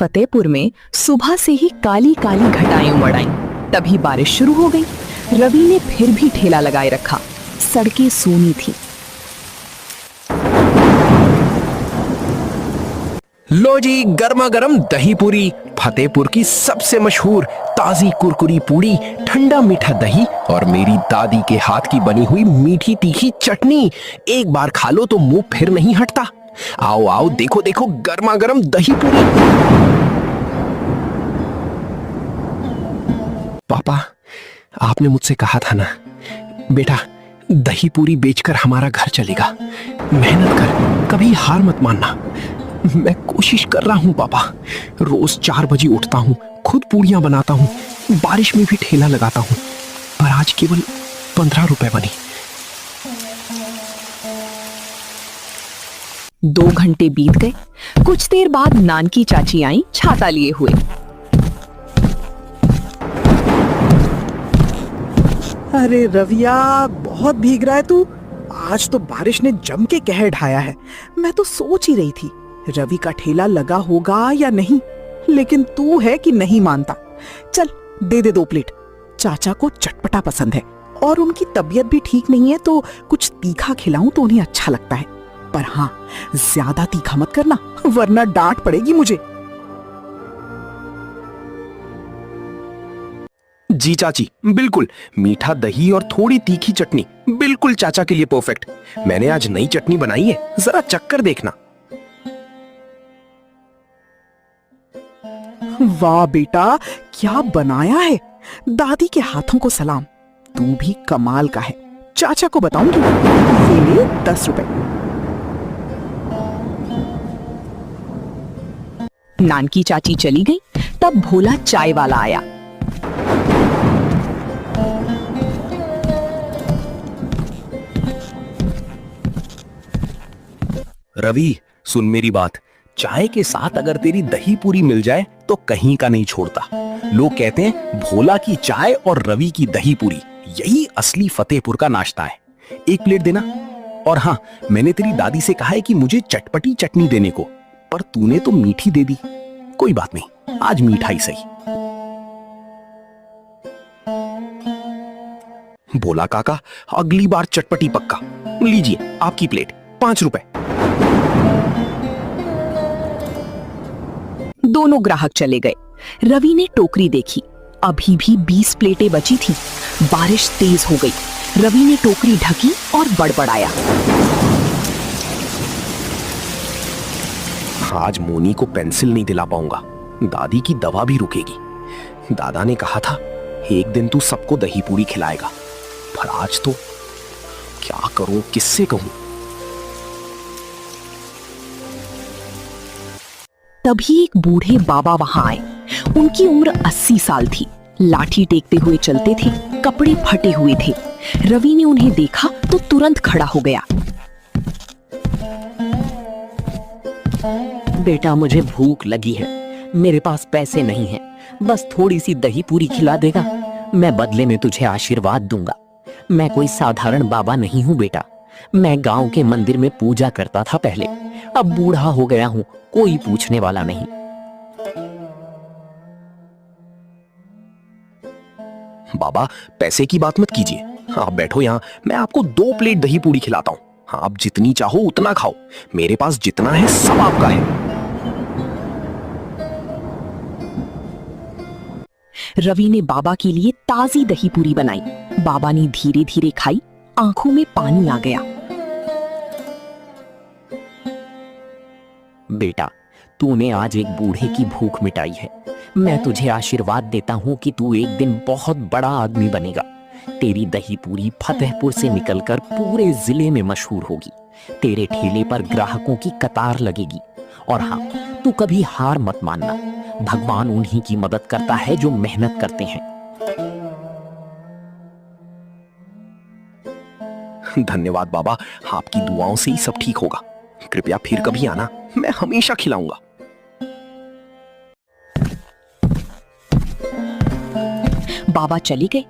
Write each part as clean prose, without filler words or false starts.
फतेहपुर में सुबह से ही काली काली घटाएं उमड़ आईं। तभी बारिश शुरू हो गई। रवि ने फिर भी ठेला लगाए रखा। सड़कें सूनी थीं। लो जी, गर्मा गर्म दही पूरी, फतेहपुर की सबसे मशहूर ताजी कुरकुरी पूरी, ठंडा मीठा दही और मेरी दादी के हाथ की बनी हुई मीठी तीखी चटनी। एक बार खा लो तो मुंह फिर नहीं हटता। आओ आओ, देखो देखो, गर्मा गर्म दही पूरी। पापा, आपने मुझसे कहा था ना बेटा, दही पूरी बेचकर हमारा घर चलेगा। मेहनत कर, कभी हार मत मानना। मैं कोशिश कर रहा हूँ पापा। रोज 4 बजे उठता हूँ, खुद पूड़ियां बनाता हूँ, बारिश में भी ठेला लगाता हूँ, पर आज केवल 15 रुपए बनी। 2 घंटे बीत गए। कुछ देर बाद नानकी चाची आई छाता लिए हुए। अरे रविया, बहुत भीग रहा है तू। आज तो बारिश ने जम के कहर ढाया है। मैं तो सोच ही रही थी रवि का ठेला लगा होगा या नहीं, लेकिन तू है कि नहीं मानता। चल दे दे 2 प्लेट। चाचा को चटपटा पसंद है और उनकी तबीयत भी ठीक नहीं है, तो कुछ तीखा खिलाऊं तो उन्हें अच्छा लगता है। पर हाँ, ज्यादा तीखा मत करना, वरना डांट पड़ेगी मुझे। जी चाची, बिल्कुल। मीठा दही और थोड़ी तीखी चटनी, बिल्कुल चाचा के लिए परफेक्ट। मैंने आज नई चटनी बनाई है, जरा चक्कर देखना। वाह बेटा, क्या बनाया है। दादी के हाथों को सलाम। तू भी कमाल का है। चाचा को बताऊंगी। ये ले 10 रुपए। नानकी चाची चली गई, तब भोला चाय वाला आया। रवि, सुन मेरी बात। चाय के साथ अगर तेरी दही पूरी मिल जाए तो कहीं का नहीं छोड़ता। लोग कहते हैं भोला की चाय और रवि की दही पूरी, यही असली फतेहपुर का नाश्ता है। 1 प्लेट देना। और हाँ, मैंने तेरी दादी से कहा है कि मुझे चटपटी चटनी देने को, पर तूने तो मीठी दे दी। कोई बात नहीं, आज मीठा ही सही। भोला काका, अगली बार चटपटी पक्का। लीजिए आपकी प्लेट, 5 रुपए। दोनों ग्राहक चले गए। रवि ने टोकरी देखी, अभी भी 20 प्लेटें बची थीं। बारिश तेज हो गई। रवि ने टोकरी ढकी और बड़बड़ाया। आज मोनी को पेंसिल नहीं दिला पाऊंगा, दादी की दवा भी रुकेगी। दादा ने कहा था एक दिन तू सबको दही पूरी खिलाएगा, पर आज तो क्या करूं, किससे कहूं। तभी एक बूढ़े बाबा वहां आए। उनकी उम्र 80 साल थी। लाठी टेकते हुए चलते थे, कपड़े फटे हुए थे। रवि ने उन्हें देखा तो तुरंत खड़ा हो गया। बेटा, मुझे भूख लगी है, मेरे पास पैसे नहीं हैं, बस थोड़ी सी दही पूरी खिला देगा, मैं बदले में तुझे आशीर्वाद दूंगा। मैं कोई साधारण बाबा नहीं हूँ बेटा, मैं गांव के मंदिर में पूजा करता था पहले, अब बूढ़ा हो गया हूँ, कोई पूछने वाला नहीं। बाबा, पैसे की बात मत कीजिए, आप बैठो यहाँ, मैं आपको 2 प्लेट दही पूरी खिलाता हूँ। आप जितनी चाहो उतना खाओ, मेरे पास जितना है सब आपका है। रवि ने बाबा के लिए ताजी दही पूरी बनाई। बाबा ने धीरे धीरे खाई, आंखों में पानी आ गया। बेटा, तूने आज एक बूढ़े की भूख मिटाई है। मैं तुझे आशीर्वाद देता हूँ कि तू एक दिन बहुत बड़ा आदमी बनेगा। तेरी दही पूरी फतेहपुर से निकलकर पूरे जिले में मशहूर होगी। तेरे ठेले पर ग्राहकों की कतार लगेगी। और हाँ, तू कभी हार मत मानना, भगवान उन्हीं की मदद करता है जो मेहनत करते हैं। धन्यवाद बाबा, आपकी दुआओं से ही सब ठीक होगा। कृपया फिर कभी आना, मैं हमेशा खिलाऊंगा। बाबा चली गई,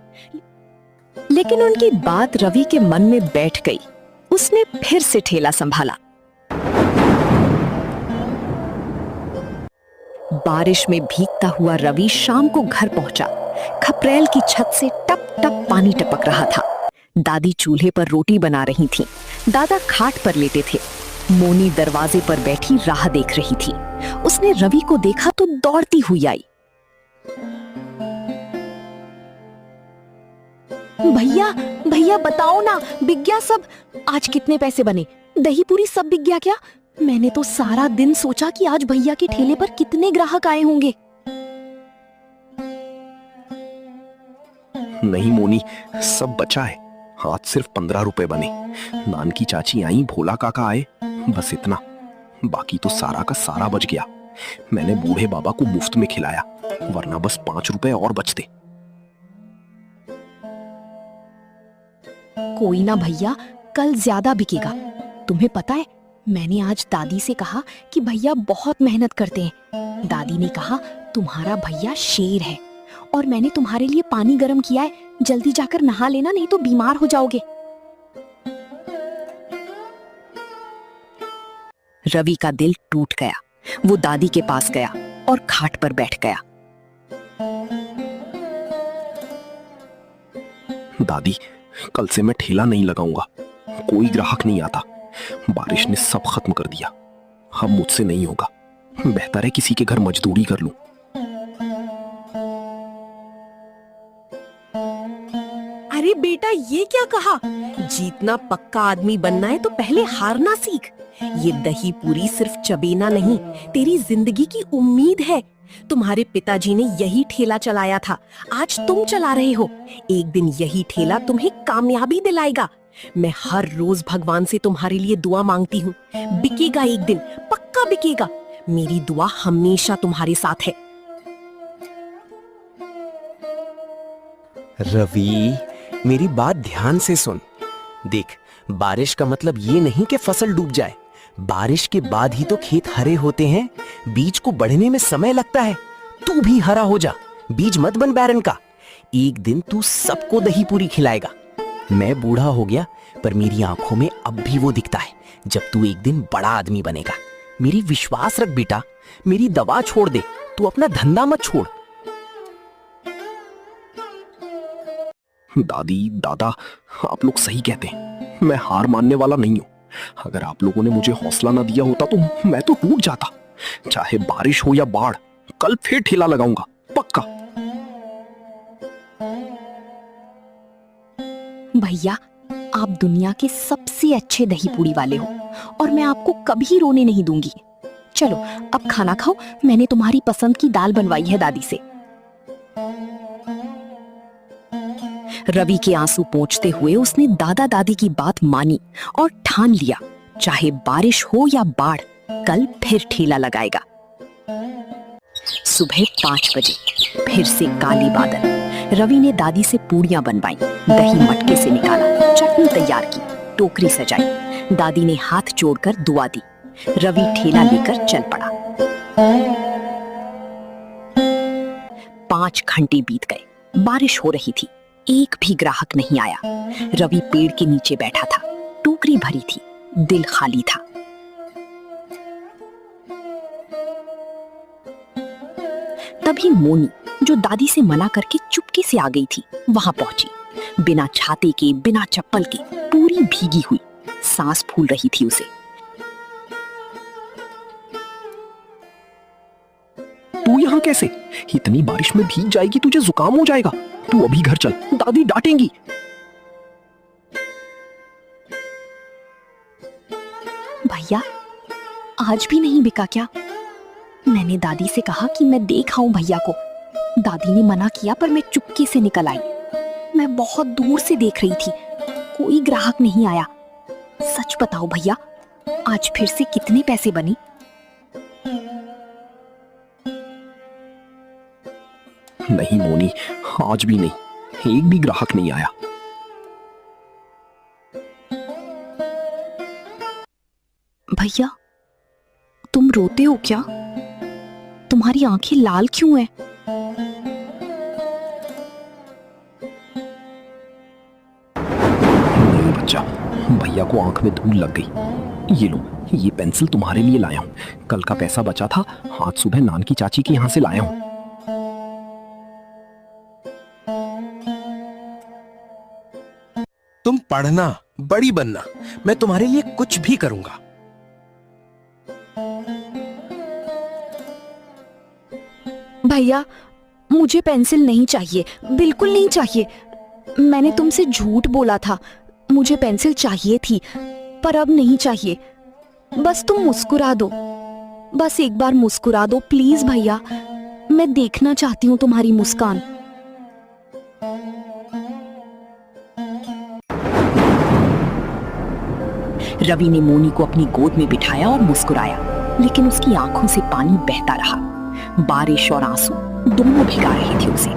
लेकिन उनकी बात रवि के मन में बैठ गई। उसने फिर से ठेला संभाला। बारिश में भीगता हुआ रवि शाम को घर पहुंचा। खपरेल की छत से टप टप पानी टपक रहा था। दादी चूल्हे पर रोटी बना रही थीं। दादा खाट पर लेटे थे। मोनी दरवाजे पर बैठी राह देख रही थी। उसने रवि को देखा तो दौड़ती हुई आई। भैया भैया बताओ ना, बिक गया सब? आज कितने पैसे बने? दही पूरी सब बिक गया क्या? मैंने तो सारा दिन सोचा कि आज भैया के ठेले पर कितने ग्राहक आए होंगे। नहीं मोनी, सब बचा है। आज सिर्फ 15 रुपए बने। नान की चाची आई, भोला काका आए, बस इतना। बाकी तो सारा का सारा बच गया। मैंने बूढ़े बाबा को मुफ्त में खिलाया, वरना बस 5 रुपए और बचते। कोई ना भैया, कल ज्यादा बिकेगा। तुम्हें पता है, मैंने आज दादी से कहा कि भैया बहुत मेहनत करते हैं। दादी ने कहा तुम्हारा भैया शेर है, और मैंने तुम्हारे लिए पानी गर्म किया है, जल्दी जाकर नहा लेना, नहीं तो बीमार हो जाओगे। रवि का दिल टूट गया। वो दादी के पास गया और खाट पर बैठ गया। दादी, कल से मैं ठेला नहीं लगाऊंगा। कोई ग्राहक नहीं आता। बारिश ने सब खत्म कर दिया। अब मुझसे नहीं होगा। बेहतर है किसी के घर मजदूरी कर लूं। अरे बेटा, ये क्या कहा? जीतना पक्का आदमी बनना है तो पहले हारना सीख। ये दही पूरी सिर्फ चबेना नहीं, तेरी जिंदगी की उम्मीद है। तुम्हारे पिताजी ने यही ठेला चलाया था, आज तुम चला रहे हो। एक दिन यही ठेला तुम्हें कामयाबी दिलाएगा। मैं हर रोज भगवान से तुम्हारे लिए दुआ मांगती हूँ। बिकेगा एक दिन, पक्का बिकेगा। मेरी दुआ हमेशा तुम्हारे साथ है। रवि, मेरी बात ध्यान से सुन। देख, बारिश का मतलब ये नहीं कि फसल डूब जाए। बारिश के बाद ही तो खेत हरे होते हैं। बीज को बढ़ने में समय लगता है। तू भी हरा हो जा, बीज मत बन बैरन का। एक दिन तू सबको दही पूरी खिलाएगा। मैं बूढ़ा हो गया, पर मेरी आंखों में अब भी वो दिखता है जब तू एक दिन बड़ा आदमी बनेगा। मेरी विश्वास रख बेटा, मेरी दवा छोड़ दे, तू अपना धंधा मत छोड़। दादी, दादा, आप लोग सही कहते हैं। मैं हार मानने वाला नहीं हूं। अगर आप लोगों ने मुझे हौसला ना दिया होता तो मैं तो टूट जाता। चाहे बारिश हो या बाढ़, कल फिर ठेला लगाऊंगा, पक्का। भैया, आप दुनिया के सबसे अच्छे दही पूरी वाले हो, और मैं आपको कभी रोने नहीं दूंगी। चलो अब खाना खाओ। मैंने तुम्हारी पसंद की दाल बनवाई है दादी से। रवि के आंसू पोंछते हुए उसने दादा दादी की बात मानी और ठान लिया, चाहे बारिश हो या बाढ़, कल फिर ठेला लगाएगा। सुबह 5 बजे फिर से काले बादल। रवि ने दादी से पूड़ियां बनवाई, दही मटके से निकाला, चटनी तैयार की, टोकरी सजाई। दादी ने हाथ जोड़कर दुआ दी। रवि ठेला लेकर चल पड़ा। 5 घंटे बीत गए। बारिश हो रही थी, एक भी ग्राहक नहीं आया। रवि पेड़ के नीचे बैठा था, टोकरी भरी थी, दिल खाली था। तभी मोनी, जो दादी से मना करके चुपके से आ गई थी, वहां पहुंची। बिना छाते के, बिना चप्पल के, पूरी भीगी हुई, सांस फूल रही थी उसे। तू यहाँ कैसे? इतनी बारिश में भीग जाएगी, तुझे जुकाम हो जाएगा। तू अभी घर चल, दादी डांटेंगी। भैया, आज भी नहीं बिका क्या? मैंने दादी से कहा कि मैं देख आऊं भैया को। दादी ने मना किया, पर मैं चुपके से निकल आई। मैं बहुत दूर से देख रही थी, कोई ग्राहक नहीं आया। सच बताओ भैया, आज फिर से कितने पैसे बने? नहीं मोनी, आज भी नहीं, एक भी ग्राहक नहीं आया। भैया, तुम रोते हो क्या? तुम्हारी आंखें लाल क्यों हैं? नहीं बच्चा, भैया को आंख में धूल लग गई, ये लो, ये पेंसिल तुम्हारे लिए लाया हूँ। कल का पैसा बचा था, आज सुबह नान की चाची के यहाँ से लाया हूँ। तुम पढ़ना, बड़ी बनना, मैं तुम्हारे लिए कुछ भी करूंगा। भैया, मुझे पेंसिल नहीं चाहिए, बिल्कुल नहीं चाहिए। मैंने तुमसे झूठ बोला था। मुझे पेंसिल चाहिए थी, पर अब नहीं चाहिए। बस तुम मुस्कुरा दो, बस एक बार मुस्कुरा दो प्लीज भैया। मैं देखना चाहती हूँ तुम्हारी मुस्कान। रवि ने मोनी को अपनी गोद में बिठाया और मुस्कुराया, लेकिन उसकी आंखों से पानी बहता रहा। बारिश और आंसू दोनों भिगा रहे थे उसे।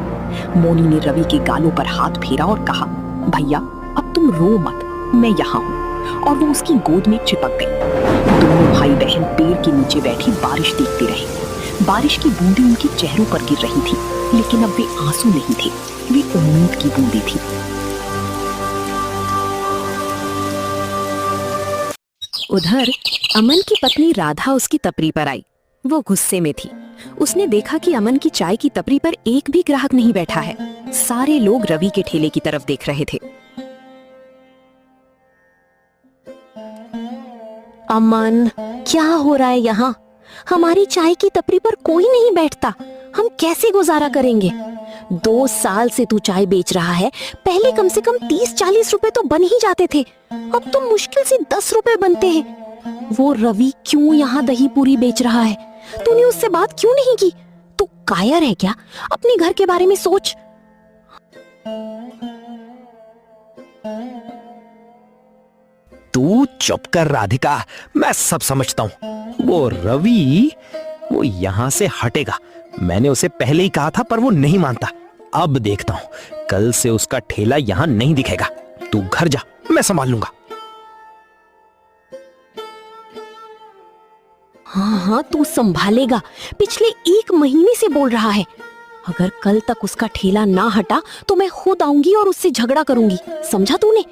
मोनी ने रवि के गालों पर हाथ फेरा और कहा, भैया अब तुम रो मत, मैं यहाँ हूँ। और वो उसकी गोद में चिपक गई। दोनों भाई बहन पेड़ के नीचे बैठी बारिश देखते रहे। बारिश की बूंदें उनके चेहरों पर गिर रही थी, लेकिन अब वे आंसू नहीं थे, वे उम्मीद की बूंदें थी। उधर अमन की पत्नी राधा उसकी तपरी पर आई। वो गुस्से में थी। उसने देखा कि अमन की चाय की तपरी पर एक भी ग्राहक नहीं बैठा है। सारे लोग रवि के ठेले की तरफ देख रहे थे। अमन, क्या हो रहा है यहाँ? हमारी चाय की तपरी पर कोई नहीं बैठता, हम कैसे गुजारा करेंगे? 2 साल से तू चाय बेच रहा है। पहले कम से कम 30-40 रुपए तो बन ही जाते थे, अब तो मुश्किल से 10 रुपए बनते हैं। वो रवि क्यों यहाँ दही पूरी बेच रहा है? तूने उससे बात क्यों नहीं की? तू कायर है क्या? अपने घर के बारे में सोच। तू चुप कर राधिका, मैं सब समझता हूँ। वो रवि, वो यहाँ से हटेगा। मैंने उसे पहले ही कहा था, पर वो नहीं मानता। अब देखता हूँ, कल से उसका ठेला यहाँ नहीं दिखेगा। तू घर जा, मैं संभाल लूंगा। हाँ, तू संभालेगा। पिछले 1 महीने से बोल रहा है। अगर कल तक उसका ठेला ना हटा तो मैं खुद आऊंगी और उससे झगड़ा करूंगी, समझा तूने?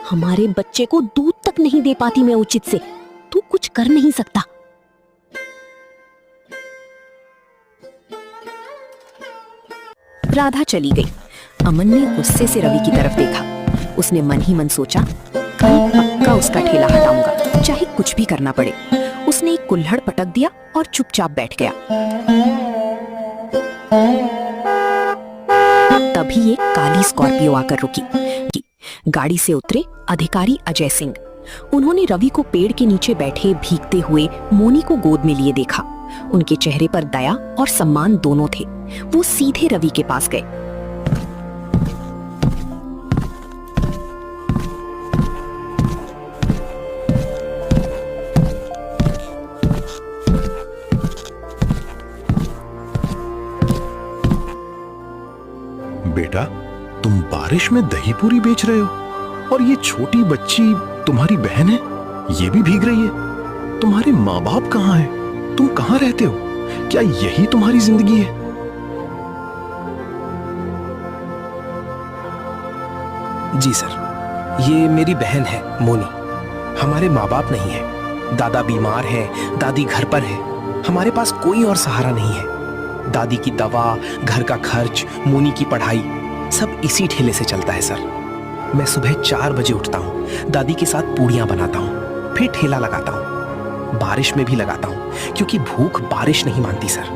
हमारे बच्चे को दूध तक नहीं दे पाती मैं उचित से, तू कुछ कर नहीं सकता। राधा चली गई। अमन ने गुस्से से रवि की तरफ देखा। उसने मन ही मन सोचा, कल पक्का उसका ठेला हटाऊंगा, चाहे कुछ भी करना पड़े। उसने एक कुल्हड़ पटक दिया और चुपचाप बैठ गया। तभी एक काली स्कॉर्पियो आकर रुकी। गाड़ी से उतरे अधिकारी अजय सिंह। उन्होंने रवि को पेड़ के नीचे बैठे भीगते हुए मोनी को गोद में लिए देखा। उनके चेहरे पर दया और सम्मान दोनों थे। वो सीधे रवि के पास गए। बेटा, तुम बारिश में दही पूरी बेच रहे हो, और ये छोटी बच्ची तुम्हारी बहन है, ये भी भीग रही है। तुम्हारे माँ बाप कहाँ हैं? तुम कहाँ रहते हो? क्या यही तुम्हारी जिंदगी है? जी सर, ये मेरी बहन है मोनी। हमारे माँ बाप नहीं है। दादा बीमार है, दादी घर पर है। हमारे पास कोई और सहारा नहीं है। दादी की दवा, घर का खर्च, मोनी की पढ़ाई सब इसी ठेले से चलता है सर। मैं सुबह 4 बजे उठता हूँ, दादी के साथ पूड़ियाँ बनाता हूँ, फिर ठेला लगाता हूँ। बारिश में भी लगाता हूँ, क्योंकि भूख बारिश नहीं मानती सर।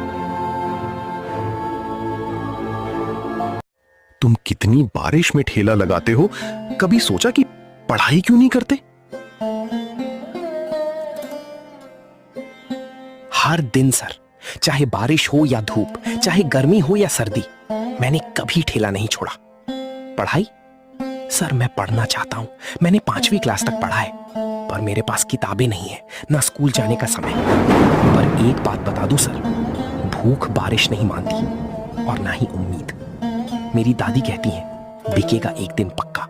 तुम कितनी बारिश में ठेला लगाते हो, कभी सोचा कि पढ़ाई क्यों नहीं करते? हर दिन सर, चाहे बारिश हो या धूप, चाहे गर्मी हो या सर्दी, मैंने कभी ठेला नहीं छोड़ा। पढ़ाई सर, मैं पढ़ना चाहता हूं। मैंने 5वीं क्लास तक पढ़ा है, पर मेरे पास किताबें नहीं है, ना स्कूल जाने का समय। पर एक बात बता दूं सर, भूख बारिश नहीं मानती और ना ही उम्मीद। मेरी दादी कहती है, बिकेगा एक दिन पक्का।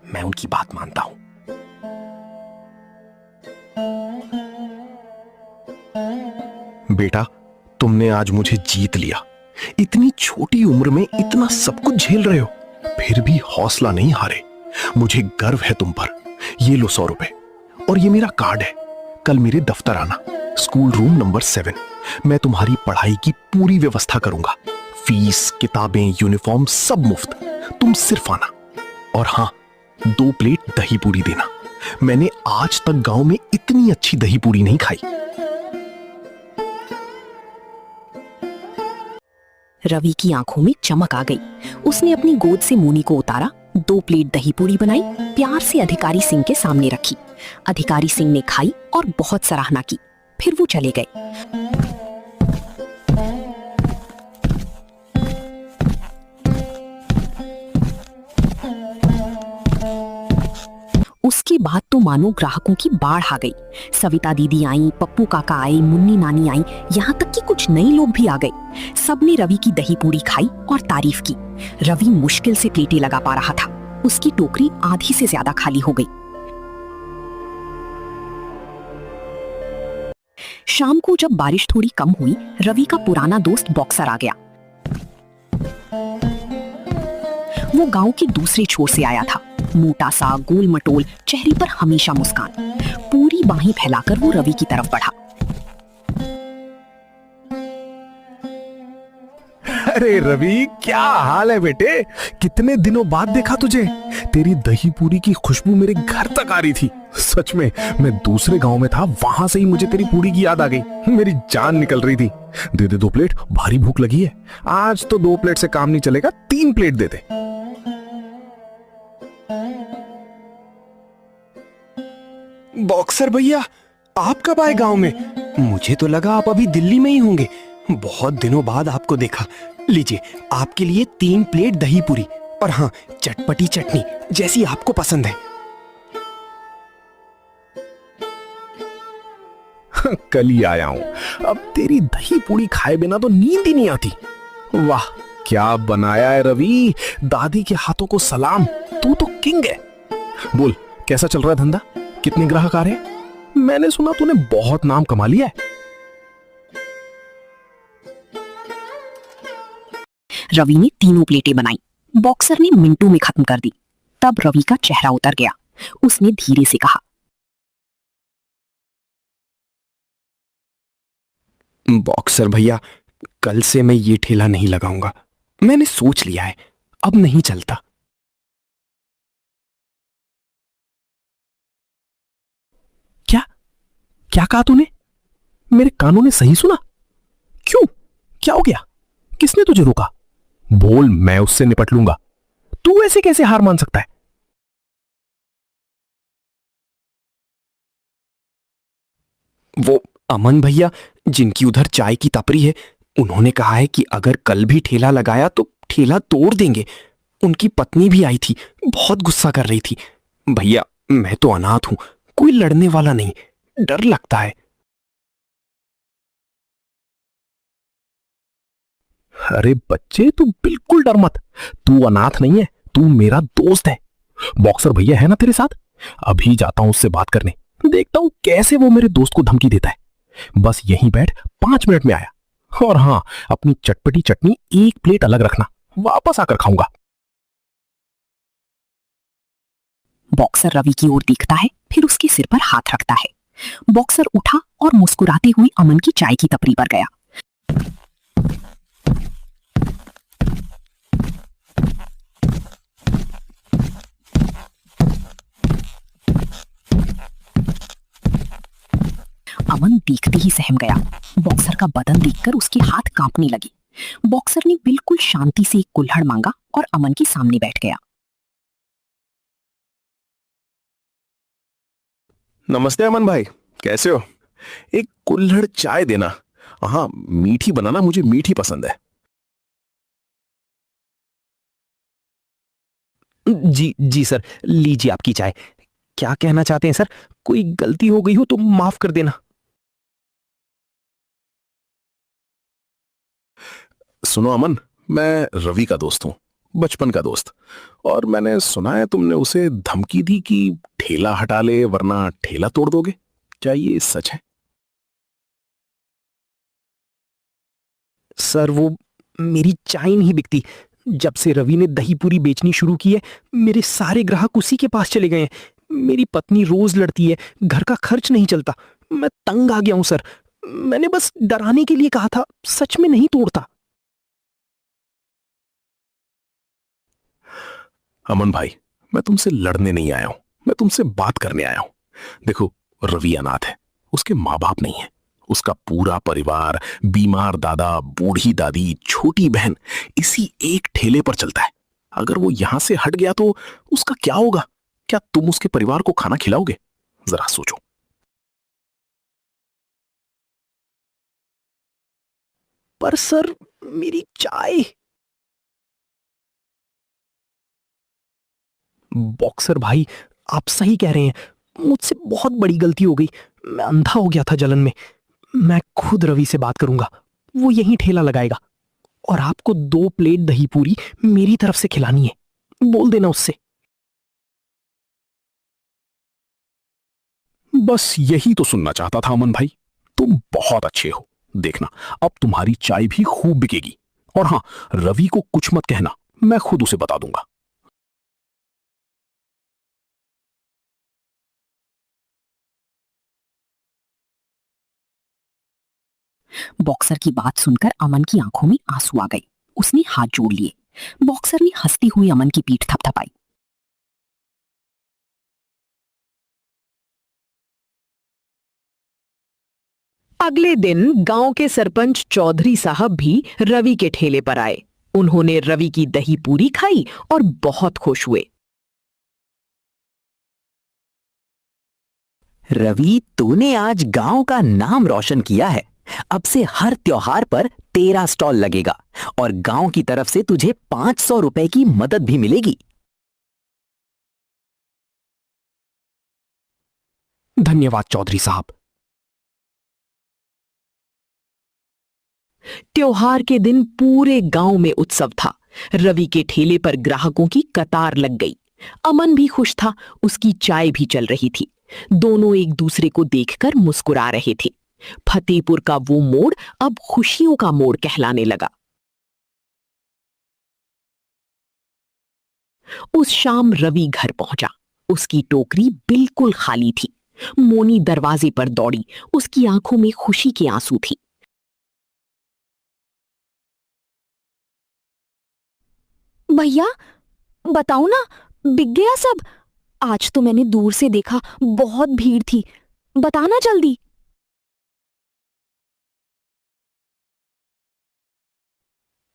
मैं उनकी बात मानता हूं। बेटा, तुमने आज मुझे जीत लिया। इतनी छोटी उम्र में इतना सब कुछ झेल रहे हो, फिर भी हौसला नहीं हारे। मुझे गर्व है तुम पर। ये लो 100 रुपए, और ये मेरा कार्ड है। कल मेरे दफ्तर आना, स्कूल रूम नंबर 7। मैं तुम्हारी पढ़ाई की पूरी व्यवस्था करूंगा। फीस, किताबें, यूनिफॉर्म सब मुफ्त। तुम सिर्फ आना। और हाँ, 2 प्लेट दही पूरी देना। मैंने आज तक गांव में इतनी अच्छी दही पूरी नहीं खाई। रवि की आंखों में चमक आ गई। उसने अपनी गोद से मोनी को उतारा, 2 प्लेट दही पूरी बनाई, प्यार से अधिकारी सिंह के सामने रखी। अधिकारी सिंह ने खाई और बहुत सराहना की। फिर वो चले गए। उसके बाद तो मानो ग्राहकों की बाढ़ आ गई। सविता दीदी आई, पप्पू काका आए, मुन्नी नानी आई, यहाँ तक कि कुछ नए लोग भी आ गए। सबने रवि की दही पूरी खाई और तारीफ की। रवि मुश्किल से प्लेटें लगा पा रहा था। उसकी टोकरी आधी से ज्यादा खाली हो गई। शाम को जब बारिश थोड़ी कम हुई, रवि का पुराना दोस्त बॉक्सर आ गया। वो गांव के दूसरे छोर से आया था। मोटा सा, गोल मटोल, चेहरे पर हमेशा मुस्कान। पूरी बाहें फैलाकर वो रवि की तरफ बढ़ा। अरे रवि, क्या हाल है बेटे? कितने दिनों बाद देखा तुझे। तेरी दही पूरी की खुशबू मेरे घर तक आ रही थी। सच में, मैं दूसरे गांव में था, वहां से ही मुझे तेरी पूरी की याद आ गई। मेरी जान निकल रही थी। दे दे 2 प्लेट, भारी भूख लगी है। आज तो 2 प्लेट से काम नहीं चलेगा, 3 प्लेट दे दे। बॉक्सर भैया, आप कब आए गांव में? मुझे तो लगा आप अभी दिल्ली में ही होंगे। बहुत दिनों बाद आपको देखा। लीजिए, आपके लिए 3 प्लेट दही पूरी, और हाँ, चटपटी चटनी जैसी आपको पसंद है। कल ही आया हूं। अब तेरी दही पूरी खाए बिना तो नींद ही नहीं आती। वाह, क्या बनाया है रवि। दादी के हाथों को सलाम। तू तो किंग है। बोल, कैसा चल रहा है धंधा? कितने ग्राहक आ रहे हैं? मैंने सुना तूने बहुत नाम कमा लिया है। रवि ने 3 प्लेटें बनाई। बॉक्सर ने मिनटों में खत्म कर दी। तब रवि का चेहरा उतर गया। उसने धीरे से कहा, बॉक्सर भैया, कल से मैं ये ठेला नहीं लगाऊंगा। मैंने सोच लिया है, अब नहीं चलता। क्या कहा तूने? मेरे कानों ने सही सुना? क्यों? क्या हो गया? किसने तुझे रोका? बोल, मैं उससे निपट लूंगा। तू ऐसे कैसे हार मान सकता है? वो अमन भैया, जिनकी उधर चाय की टपरी है, उन्होंने कहा है कि अगर कल भी ठेला लगाया तो ठेला तोड़ देंगे। उनकी पत्नी भी आई थी, बहुत गुस्सा कर रही थी। भैया, मैं तो अनाथ हूं, कोई लड़ने वाला नहीं, डर लगता है। अरे बच्चे, तू बिल्कुल डर मत। तू अनाथ नहीं है, तू मेरा दोस्त है। बॉक्सर भैया है ना तेरे साथ? अभी जाता हूं उससे बात करने, देखता हूं कैसे वो मेरे दोस्त को धमकी देता है। बस यहीं बैठ, 5 मिनट में आया। और हाँ, अपनी चटपटी चटनी 1 प्लेट अलग रखना, वापस आकर खाऊंगा। बॉक्सर रवि की ओर देखता है, फिर उसके सिर पर हाथ रखता है। बॉक्सर उठा और मुस्कुराते हुए अमन की चाय की टपरी पर गया। अमन देखते ही सहम गया। बॉक्सर का बदन देखकर उसके हाथ कांपने लगे। बॉक्सर ने बिल्कुल शांति से एक कुल्हड़ मांगा और अमन के सामने बैठ गया। नमस्ते अमन भाई, कैसे हो? एक कुल्हड़ चाय देना। हाँ, मीठी बनाना, मुझे मीठी पसंद है। जी जी सर, लीजिए आपकी चाय। क्या कहना चाहते हैं सर? कोई गलती हो गई हो तो माफ कर देना। सुनो अमन, मैं रवि का दोस्त हूं, बचपन का दोस्त। और मैंने सुना है तुमने उसे धमकी दी कि ठेला हटा ले वरना ठेला तोड़ दोगे। क्या ये सच है? सर, वो मेरी चाय नहीं बिकती। जब से रवि ने दही पूरी बेचनी शुरू की है, मेरे सारे ग्राहक उसी के पास चले गए हैं। मेरी पत्नी रोज लड़ती है, घर का खर्च नहीं चलता। मैं तंग आ गया हूं सर। मैंने बस डराने के लिए कहा था, सच में नहीं तोड़ता। अमन भाई, मैं तुमसे लड़ने नहीं आया हूं, मैं तुमसे बात करने आया हूं। देखो, रवि अनाथ है, उसके माँ बाप नहीं है। उसका पूरा परिवार, बीमार दादा, बूढ़ी दादी, छोटी बहन, इसी एक ठेले पर चलता है। अगर वो यहां से हट गया तो उसका क्या होगा? क्या तुम उसके परिवार को खाना खिलाओगे? जरा सोचो। पर सर, मेरी चाय। बॉक्सर भाई, आप सही कह रहे हैं, मुझसे बहुत बड़ी गलती हो गई। मैं अंधा हो गया था जलन में। मैं खुद रवि से बात करूंगा, वो यहीं ठेला लगाएगा। और आपको 2 प्लेट दही पूरी मेरी तरफ से खिलानी है, बोल देना उससे। बस यही तो सुनना चाहता था अमन भाई। तुम बहुत अच्छे हो। देखना, अब तुम्हारी चाय भी खूब बिकेगी। और हां, रवि को कुछ मत कहना, मैं खुद उसे बता दूंगा। बॉक्सर की बात सुनकर अमन की आंखों में आंसू आ गए। उसने हाथ जोड़ लिए। बॉक्सर ने हंसती हुई अमन की पीठ थपथपाई। अगले दिन गांव के सरपंच चौधरी साहब भी रवि के ठेले पर आए। उन्होंने रवि की दही पूरी खाई और बहुत खुश हुए। रवि, तूने आज गांव का नाम रोशन किया है। अब से हर त्योहार पर तेरा स्टॉल लगेगा और गांव की तरफ से तुझे 500 रुपए की मदद भी मिलेगी। धन्यवाद चौधरी साहब। त्योहार के दिन पूरे गांव में उत्सव था। रवि के ठेले पर ग्राहकों की कतार लग गई। अमन भी खुश था, उसकी चाय भी चल रही थी। दोनों एक दूसरे को देखकर मुस्कुरा रहे थे। फतेहपुर का वो मोड़ अब खुशियों का मोड़ कहलाने लगा। उस शाम रवि घर पहुंचा। उसकी टोकरी बिल्कुल खाली थी। मोनी दरवाजे पर दौड़ी। उसकी आंखों में खुशी के आंसू थी। भैया, बताओ ना, बिक गया सब? आज तो मैंने दूर से देखा, बहुत भीड़ थी। बताना जल्दी।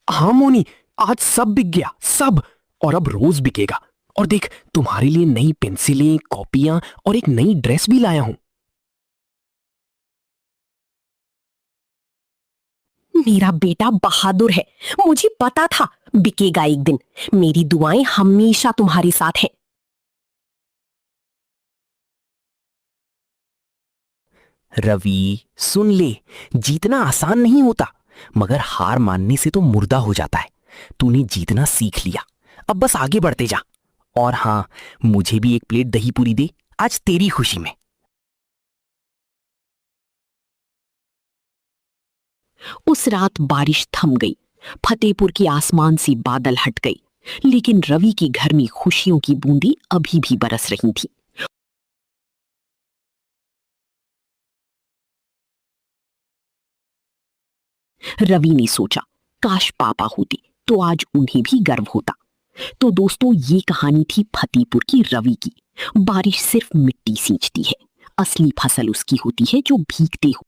हाँ मोनी, आज सब बिक गया, सब। और अब रोज बिकेगा। और देख, तुम्हारे लिए नई पेंसिलें, कॉपियां और एक नई ड्रेस भी लाया हूं। मेरा बेटा बहादुर है। मुझे पता था बिकेगा एक दिन। मेरी दुआएं हमेशा तुम्हारे साथ हैं। रवि, सुन ले, जीतना आसान नहीं होता, मगर हार मानने से तो मुर्दा हो जाता है। तूने जीतना सीख लिया, अब बस आगे बढ़ते जा। और हाँ, मुझे भी एक प्लेट दही पूरी दे, आज तेरी खुशी में। उस रात बारिश थम गई। फतेहपुर की आसमान से बादल हट गई। लेकिन रवि के घर में खुशियों की बूंदी अभी भी बरस रही थी। रवि ने सोचा, काश पापा होते तो आज उन्हें भी गर्व होता। तो दोस्तों, ये कहानी थी फतेहपुर की रवि की। बारिश सिर्फ मिट्टी सींचती है, असली फसल उसकी होती है जो भीगते हुए